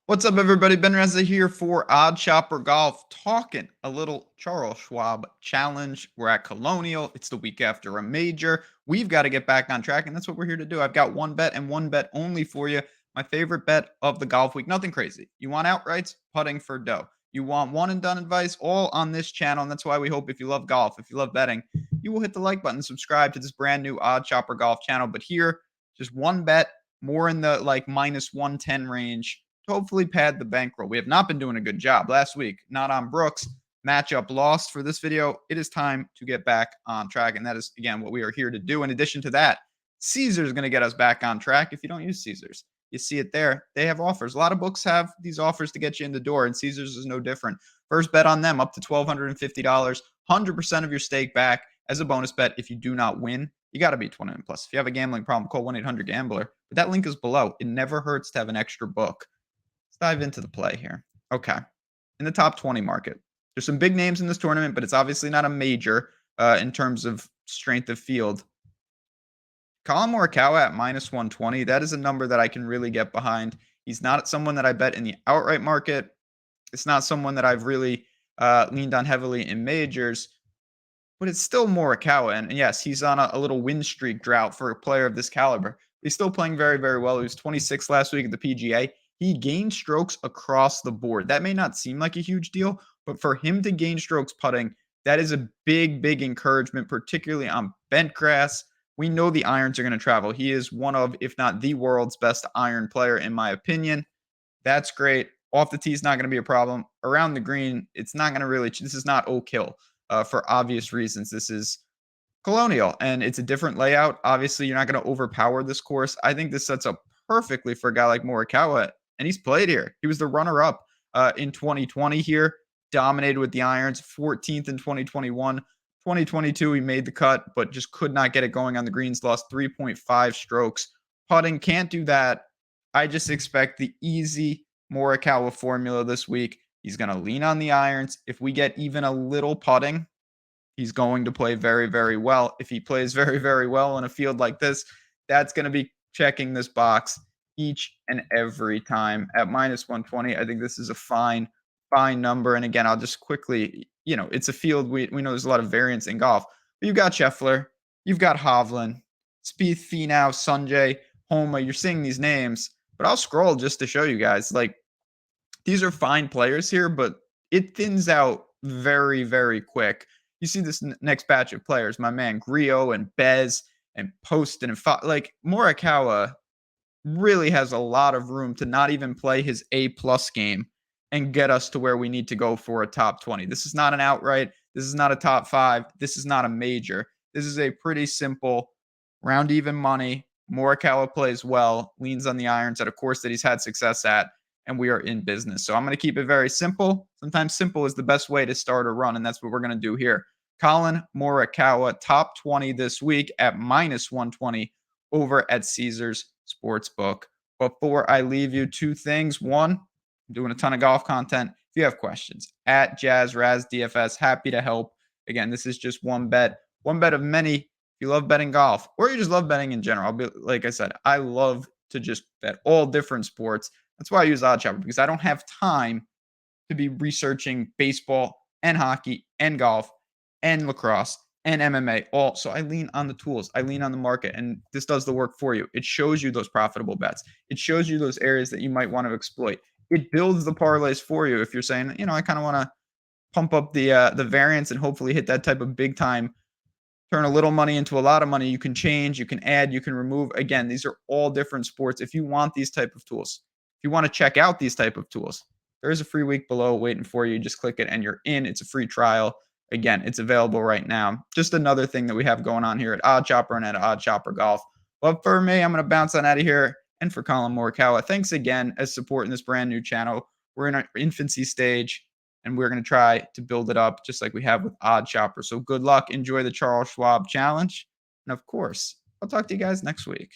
What's up, everybody? Ben Reza here for Odd Shopper Golf, talking a little Charles Schwab challenge. We're at Colonial. It's the week after a major. We've got to get back on track, and that's what we're here to do. I've got one bet and one bet only for you. My favorite bet of the golf week. Nothing crazy. You want outrights? Putting for dough. You want one and done advice? All on this channel, and that's why we hope if you love golf, if you love betting, you will hit the like button, subscribe to this brand new Odd Shopper Golf channel. But here, just one bet, more in the like minus 110 range, hopefully pad the bankroll. We have not been doing a good job. Last week, not on Brooks. Matchup lost for this video. It is time to get back on track. And that is, again, what we are here to do. In addition to that, Caesars is going to get us back on track if you don't use Caesars. You see it there. They have offers. A lot of books have these offers to get you in the door, and Caesars is no different. First bet on them up to $1,250, 100% of your stake back as a bonus bet if you do not win. You got to be 21 plus. If you have a gambling problem, call 1-800-GAMBLER. But that link is below. It never hurts to have an extra book. Let's dive into the play here. Okay. In the top 20 market, there's some big names in this tournament, but it's obviously not a major in terms of strength of field. Collin Morikawa at minus 120, that is a number that I can really get behind. He's not someone that I bet in the outright market. It's not someone that I've really leaned on heavily in majors, but it's still Morikawa. And yes, he's on a little win streak drought for a player of this caliber. He's still playing very, very well. He was 26 last week at the PGA. He gained strokes across the board. That may not seem like a huge deal, but for him to gain strokes putting, that is a big, big encouragement, particularly on bent grass. We know the irons are going to travel. He is one of, if not the world's best iron player, in my opinion. That's great. Off the tee is not going to be a problem. Around the green, it's not going to really, this is not Oak Hill for obvious reasons. This is Colonial, and it's a different layout. Obviously, you're not going to overpower this course. I think this sets up perfectly for a guy like Morikawa, and he's played here. He was the runner-up in 2020 here, dominated with the irons, 14th in 2021. 2022, he made the cut, but just could not get it going on the greens, lost 3.5 strokes. Putting, can't do that. I just expect the easy Morikawa formula this week. He's going to lean on the irons. If we get even a little putting, he's going to play very, very well. If he plays very, very well in a field like this, that's going to be checking this box each and every time. At minus 120, I think this is a fine number. And again, I'll just quickly, it's a field we know there's a lot of variance in golf. But you've got Scheffler, you've got Hovland, Spieth, Finau, Sungjae, Homa. You're seeing these names, but I'll scroll just to show you guys. Like, these are fine players here, but it thins out very, very quick. You see this next batch of players, my man Griot and Bez and Poston and like Morikawa really has a lot of room to not even play his A+ game and get us to where we need to go for a top 20. This is not an outright. This is not a top 5. This is not a major. This is a pretty simple round even money. Morikawa plays well, leans on the irons at a course that he's had success at, and we are in business. So I'm going to keep it very simple. Sometimes simple is the best way to start a run, and that's what we're going to do here. Collin Morikawa, top 20 this week at minus 120 over at Caesars Sportsbook. Before I leave you, two things. One, I'm doing a ton of golf content. If you have questions, at JazzRazDFS, happy to help. Again, this is just one bet of many. If you love betting golf, or you just love betting in general, like I said, I love to just bet all different sports. That's why I use OddsShopper, because I don't have time to be researching baseball and hockey and golf and lacrosse and MMA all. So I lean on the tools. I lean on the market, and this does the work for you. It shows you those profitable bets. It shows you those areas that you might want to exploit. It builds the parlays for you if you're saying, I kind of want to pump up the variance and hopefully hit that type of big time, turn a little money into a lot of money. You can change, you can add, you can remove. Again, these are all different sports. If you want these type of tools, if you want to check out these type of tools, there is a free week below waiting for you. Just click it and you're in. It's a free trial. Again, it's available right now. Just another thing that we have going on here at OddsShopper and at OddsShopper Golf. But for me, I'm going to bounce on out of here. And for Collin Morikawa, thanks again as supporting this brand new channel. We're in our infancy stage, and we're going to try to build it up just like we have with OddsShopper. So good luck. Enjoy the Charles Schwab challenge. And of course, I'll talk to you guys next week.